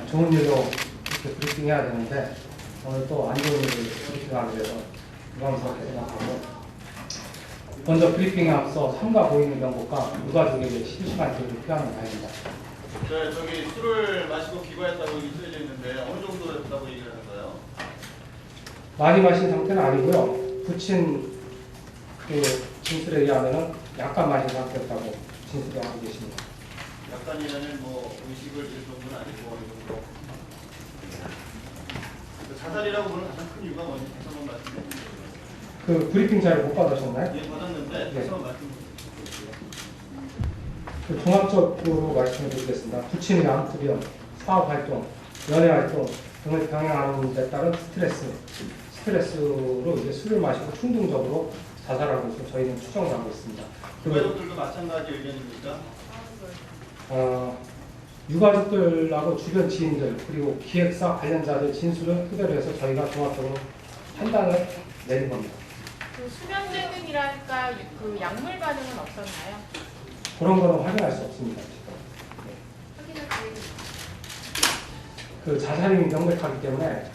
좋은 일로 이렇게 브리핑 해야 되는데 오늘 또 안 좋은 일을 브리핑하게 돼서 부담스럽게 생각하고, 먼저 브리핑에 앞서 삼가 보이는 경고가 유가족에게 실시간 교육을 필요하는 바입니다. 네, 저기 술을 마시고 귀가했다고 여기 쓰여져 있는데 어느 정도였다고 얘기를 하는 거예요? 많이 마신 상태는 아니고요. 붙인 그 진술에 의하면 약간 마신 상태였다고 진술을 하고 계십니다. 약간이라면 뭐 의식을 잃을 정도는 아니고 어느 정도. 자살이라고 보는 가장 큰 이유가 뭔지 다시 한번 말씀해 주세요. 그 브리핑 자료 못 받으셨나요? 예, 받았는데 다시 한번 말씀해 주세요. 그 종합적으로 말씀해 드리겠습니다. 부친의 암투병, 사업활동, 연애활동 등을 병행하는 데 따른 스트레스로 이제 술을 마시고 충동적으로 자살하고 있어 저희는 추정을 하고 있습니다. 유가족들도 마찬가지 의견입니까? 유가족들하고 주변 지인들 그리고 기획사 관련자들 진술을 토대로 해서 저희가 종합적으로 판단을 내린 겁니다. 그 수면제 등이랄까 그 약물 반응은 없었나요? 그런 거는 확인할 수 없습니다. 확인할 계획은 그 자살임이 명백하기 때문에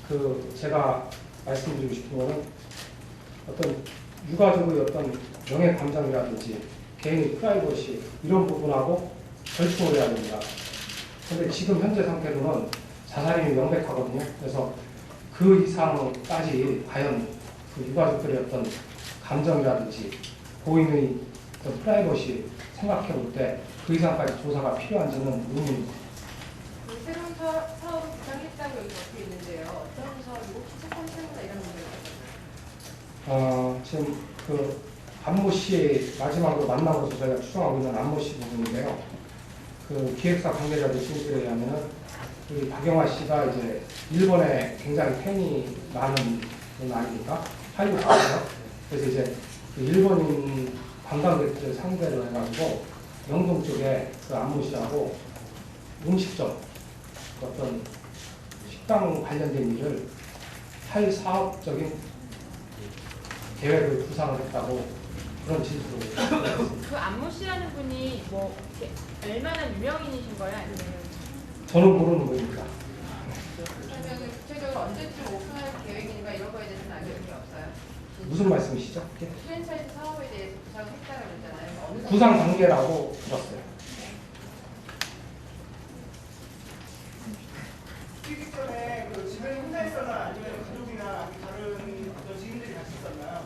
그 제가 말씀드리고 싶은 거는 어떤 유가족의 어떤 명예 감정이라든지 개인의 프라이버시 이런 부분하고 절충을 해야 됩니다. 그런데 지금 현재 상태로는 자살임이 명백하거든요. 그래서 그 이상까지 과연 그 유가족들의 어떤 감정이라든지 고인의 어떤 프라이버시 생각해 볼 때 그 이상까지 조사가 필요한지는 의문입니다. 새로운 사업을 부탁했다고 여기 적혀 있는데요. 어떤 사업이고 혹시 첫 번째보다 이런 문제가 있어요? 지금 그 안모 씨 마지막으로 만난 것으로 저희가 추정하고 있는 안모 씨 부분인데요. 그 기획사 관계자들 진술에 의하면은 우리 박영화 씨가 이제 일본에 굉장히 팬이 많은 분 아닙니까? 한국 사람이요. 그래서 이제 그 일본인 관광객들 상대로 해가지고 영동 쪽에 그 안모 씨하고 음식점 어떤 식당 관련된 일을 할 사업적인 계획을 구상을 했다고 그런 진술을 했습니다. 그 안모 씨라는 분이 뭐 이렇게 얼마나 유명인이신 거예요? 아니면 저는 모르는 분입니다. 그러면 구체적으로 언제쯤 오픈할 계획인가 이런 거에 대해서는 알려진 게 없어요? 무슨 말씀이시죠? 프랜차이즈 사업에 대해서 구상을 했다고 그랬잖아요. 어느 구상 단계라고 들었어요. 뛰기 전에 그 집에 혼자 있었나 아니면 가족이나 다른 어떤 지인들이 같이 있었나요?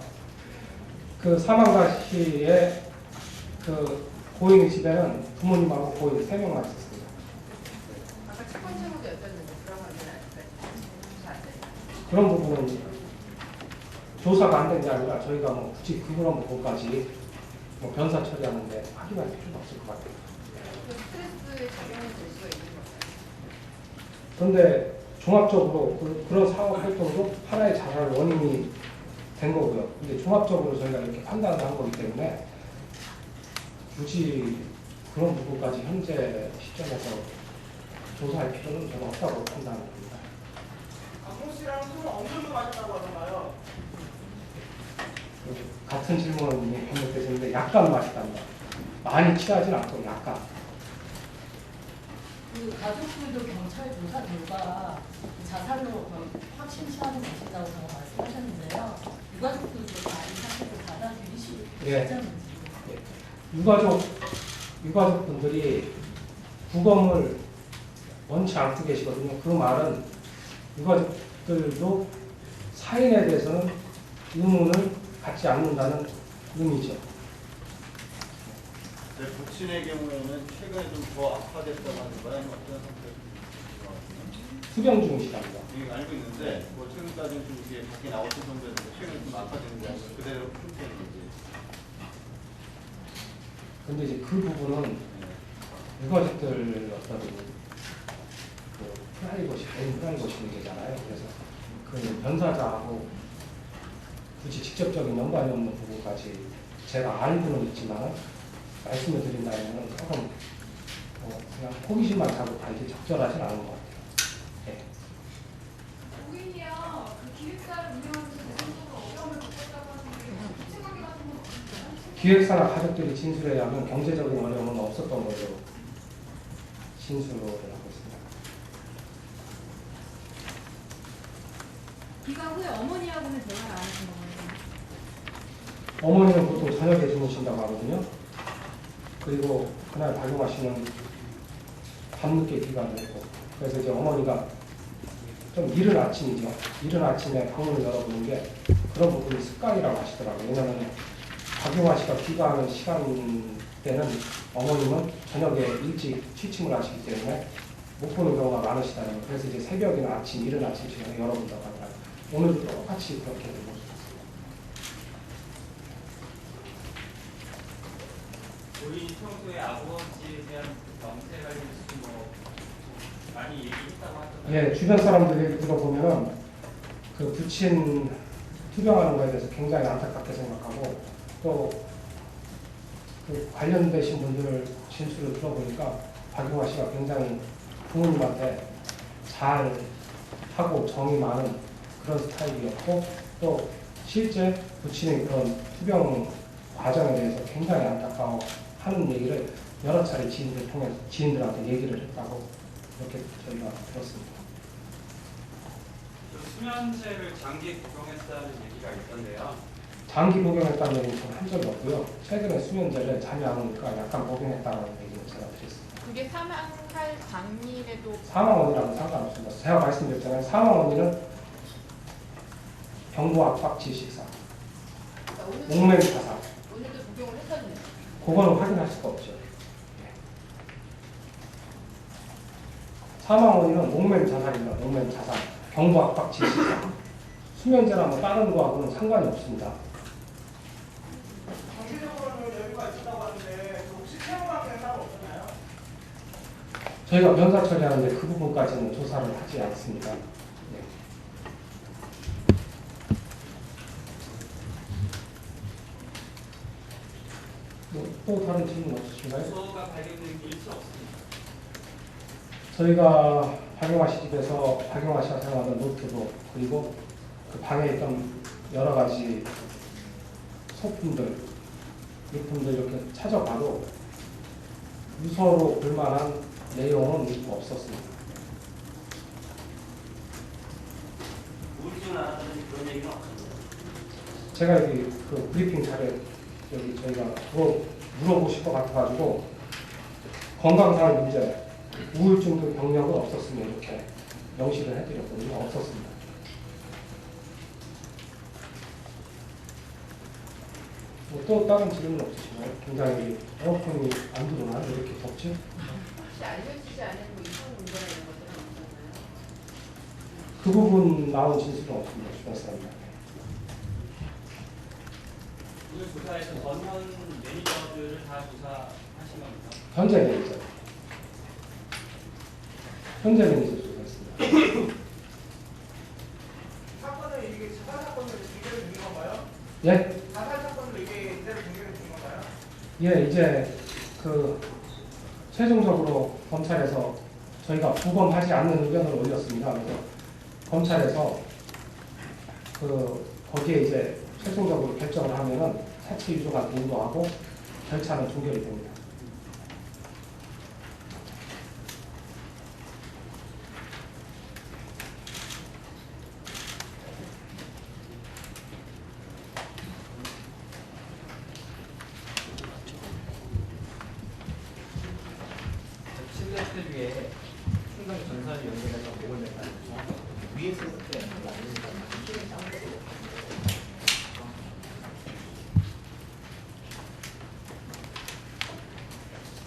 그 사망자 씨의 그 고인의 집에는 부모님하고 고인 3명만 있었습니다. 아까 첫 번째보다 여쭤봤는데 그런 건는 조사 안 됐나요? 그런 부분은 조사가 안 된 게 아니라 저희가 뭐 굳이 그런 부분까지 뭐 변사 처리하는데 확인할 필요가 없을 것 같아요. 그 스트레스에 작용이 될 수가 있는 건가요? 그런데 종합적으로 그런 사업 활동도 하나의 자살 원인이 된 거고요. 근데 종합적으로 저희가 이렇게 판단을 한 거기 때문에 굳이 그런 부분까지 현재 시점에서 조사할 필요는 저는 없다고 판단합니다. 강모 씨랑 술을 어느 정도 마셨다고 하던가요? 같은 질문이 반복되셨는데 약간 마셨답니다. 많이 취하진 않고 약간. 그 가족들도 경찰 조사 결과 자살로 확신시하는 것이라고 말씀하셨는데요. 유가족들도 다 이 사실을 받아들이시고 예. 있는지. 유가족분들이 부검을 원치 않고 계시거든요. 그 말은 유가족들도 사인에 대해서는 의문을 갖지 않는다는 의미죠. 네, 부친의 경우에는 최근에 좀 더 악화됐다고 하는 거야? 아니면 어떤 상태가 투병 중이시답니다. 좀 알고 있는데 뭐 최근까지는 좀 이게 밖에 나왔던 정도였는데 최근에 좀 악화되는 게 아니라 그대로 풀리는 건지. 근데 이제 그 부분은 유가족들 어떤 그 프라이버시, 개인 프라이버시 문제잖아요. 그래서 그 변사자하고 굳이 직접적인 연관이 없는 부분까지 제가 알고는 있지만 말씀을 드린다면 조금 그냥 호기심만 자고 다 이게 적절하진 않은 것 같아요. 네. 고인이요. 그 기획사를 운영하면서 대상적으로 어려움을 겪었다고 하는데 구체관계 같은 건 없었어요? 기획사나 가족들이 진술에 의하면 경제적인 어려움은 없었던 걸로 진술을 하고 있습니다. 귀가 후에 어머니하고는 대화를 안 하신 거예요? 어머니는 보통 저녁에 주무신다고 하거든요. 그리고 그날 박용하시는 밤늦게 귀가를 했고, 그래서 이제 어머니가 좀 이른 아침이죠. 이른 아침에 방문을 열어보는 게 그런 부분이 습관이라고 하시더라고요. 왜냐하면 박용화 씨가 귀가하는 시간 때는 어머님은 저녁에 일찍 취침을 하시기 때문에 못 보는 경우가 많으시다는 거예요. 그래서 이제 새벽이나 아침, 이른 아침 시간에 열어본다고 하더라고요. 오늘도 똑같이 그렇게 되고 우리 평소에 아버지에 대한 명세 관련해서 뭐 많이 얘기했다고 하던데. 예, 주변 사람들 얘기 들어보면은 그 부친 투병하는 거에 대해서 굉장히 안타깝게 생각하고 또 그 관련되신 분들 진술을 들어보니까 박용화 씨가 굉장히 부모님한테 잘 하고 정이 많은 그런 스타일이었고 또 실제 부친의 그런 투병 과정에 대해서 굉장히 안타까워하는 얘기를 여러 차례 지인들한테 얘기를 했다고 그렇게 저희가 들었습니다. 그 수면제를 장기에 복용했다는 얘기가 있던데요. 장기 복용했다는 얘기는 저는 한 적이 없고요. 최근에 수면제를 잠이 안 오니까 약간 복용했다는 얘기를 제가 드렸습니다. 그게 사망할 당일에도 사망 원인하고는 상관없습니다. 제가 말씀드렸잖아요. 사망 원인은 경부 압박 질식사, 그러니까 목맨 자살. 오늘도 복용을 했었네요. 그거는 확인할 수가 없죠. 사망 원인은 목맨 자살입니다. 목맨 자살, 경부 압박 질식사. 수면제나 뭐 다른 거하고는 상관이 없습니다. 정기적으로는 여유가 있었다고 하는데 혹시 체험관계는 따로 없었나요? 저희가 변사 처리하는데 그 부분까지는 조사를 하지 않습니다. 네. 또 다른 질문 없으신가요? 주소가 발견된 게 일치 없습니다. 저희가 박용화 씨 집에서 박용화 씨가 사용하던 노트북 그리고 그 방에 있던 여러 가지 소품들, 물품들 이렇게 찾아봐도 유서로 볼만한 내용은 없었습니다. 우울증을 알았다는 그런 얘기는 없었나요? 제가 여기 그 브리핑 자료 여기 저희가 물어보실 것 같아가지고 건강상 문제, 우울증 등 병력은 없었으면 이렇게 명시를 해드렸거든요. 없었습니다. 뭐 또 다른 질문 없으신가요? 굉장히 에어컨이 안 들어오나? 왜 이렇게 덥지? 혹시 알려지지 않은 뭐 이상 문제나 이런 것들은 없었나요? 그 부분 나온 진술은 없습니다. 주변 사람들. 오늘 조사에서 전현 매니저들을 다 조사하신 겁니까? 현재 매니저. 현재 매니저 조사했습니다. 사건을 이게 자살 사건으로 기대를 주는 건가요? 예? 자살 사건으로 이게 기대를 주는 건가요? 예, 이제 그 최종적으로 검찰에서 저희가 부검하지 않는 의견을 올렸습니다. 그래서 검찰에서 그 거기에 이제 최종적으로 결정을 하면은 사체 유조가 인도하고 절차는 종결이 됩니다. 침대들 위에 충격 전선이 연결해서 목을 맸다는 거죠. 위에서 그때 아닙니다.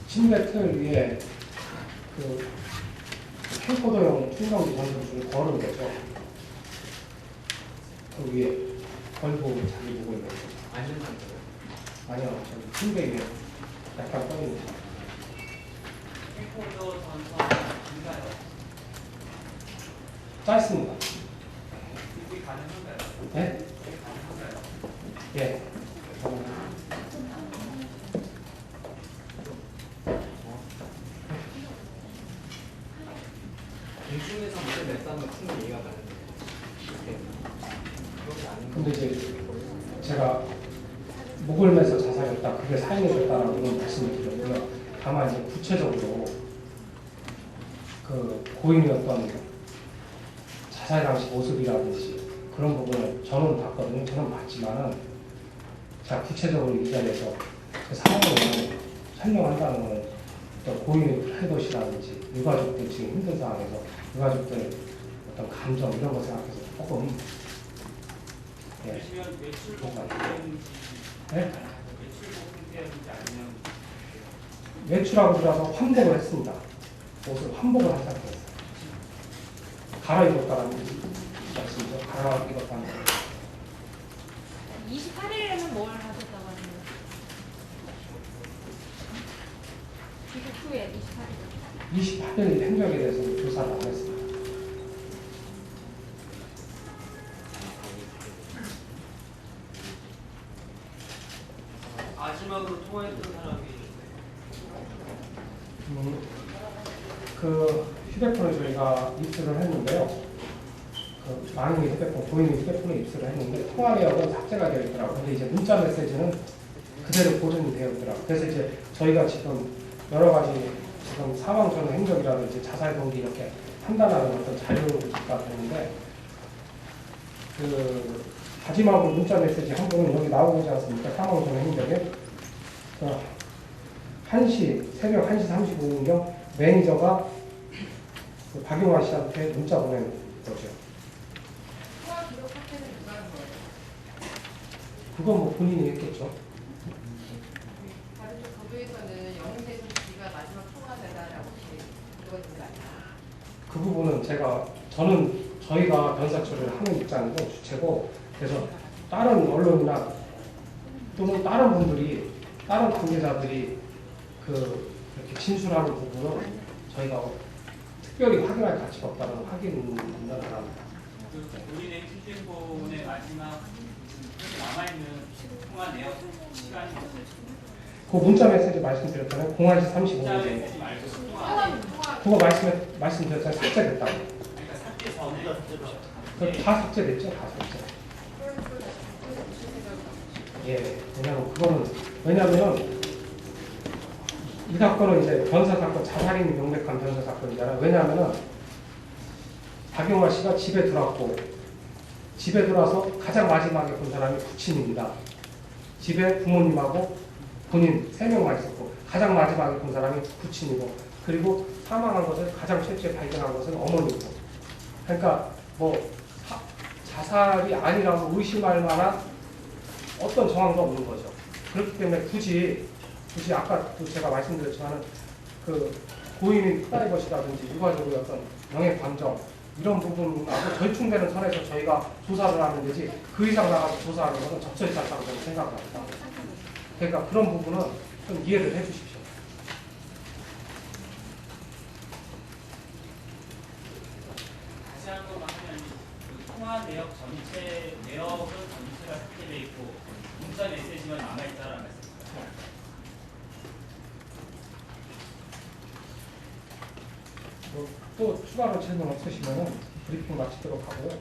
침대 틀 위에 그 캠코더용 충전기 전선줄을 걸은 거죠. 그 위에 걸고 자기 목을 맸죠. 앉은 상태로. 아니요, 저기 침대 위에 약간 떠있는 캠코더 전선인가요? 짧습니다. 그게 가능한가요? 예? 그게 가능한가요? 예. 공중에서 목을 맸다는 건 충분히 이해가 가는데. 그렇게 아닌 근데 이제 제가 목을 매서 자살했다, 그게 사인해줬다라고는 말씀을 드렸고요. 다만 이제 구체적으로 그 고인이었던 자살 당시 모습이라든지 그런 부분을 저는 봤거든요. 저는 봤지만은 자 구체적으로 이 자리에서 그 상황을 설명한다는 건 어떤 고인의 프라이버시라든지 유가족들 지금 힘든 상황에서 유가족들 어떤 감정 이런 거 생각해서 조금 예. 외출복 상태였는지 네? 외출복 상태였는지 아니면 외출하고 들어서 환복을 했습니다. 옷을 환복을 한 상태였어요. 갈아입었다는 말씀이죠. 갈아입었다는 거. 28일에는 뭘 하셨다고 하세요? 귀국 후에 28일. 28일 행적에 대해서 조사를 안 했습니다. 마지막으로 통화했던 사람이 그 휴대폰을 저희가 입수를 했는데요. 그 망인의 휴대폰, 고인의 휴대폰에 입수를 했는데 통화 내역은 삭제가 되어 있더라고요. 근데 이제 문자 메시지는 그대로 보존이 되어 있더라고요. 그래서 이제 저희가 지금 여러 가지 지금 사망 전 행적이라든지 자살 동기 이렇게 판단하는 어떤 자료가 되는데 그 마지막으로 문자 메시지 한 번은 여기 나오지 않습니까? 사망 전 행적에 새벽 1시 35분경 매니저가 그 박용화 씨한테 문자 보낸 거죠. 통화 기록 삭제는 누가 한 거예요? 그건 뭐 본인이 했겠죠. 다른 쪽 보도에서는 영웅대선 씨가 마지막 통화자다라고 보도가 있는 거 아니에요? 그 부분은 저희가 변사 처리를 하는 입장이고 주체고 그래서 다른 언론이나 또는 다른 분들이 다른 관계자들이 이렇게 진술하는 부분은 저희가 특별히 확인할 가치가 없다는 확인을 합니다. 본인의 휴대폰의 마지막 남아있는 통화 내역 시간이 없어요. 그 문자 메시지 말씀드렸잖아요. 01시 35분 문자 정도. 메시지 말고 통화. 그거 말씀드렸잖아요. 삭제됐다고. 그러니까 삭제 전에 다 삭제됐죠. 다 삭제. 예, 왜냐면 이 사건은 이제 변사 사건, 자살인이 명백한 변사 사건이잖아요. 왜냐하면은 박용화 씨가 집에 들어왔고 집에 들어와서 가장 마지막에 본 사람이 부친입니다. 집에 부모님하고 본인 3명만 있었고 가장 마지막에 본 사람이 부친이고 그리고 사망한 것을 가장 최초에 발견한 것은 어머니고 그러니까 뭐 자살이 아니라고 의심할 만한 어떤 정황도 없는 거죠. 그렇기 때문에 굳이 아까도 제가 말씀드렸지만 그 고인의 프라이버시라든지 유가족의 어떤 명예 감정 이런 부분하고 절충되는 선에서 저희가 조사를 하는 거지 그 이상 나가서 조사하는 것은 적절치 않다고 저는 생각을 합니다. 그러니까 그런 부분은 좀 이해를 해 주십시오. 다시 한 번만 하면 그 통화 내역 전체 내역은 전체가 삭제돼 있고 문자 메시지만 남아있다는 말씀입니다. 또 추가로 질문 없으시면 브리핑 마치도록 하고요.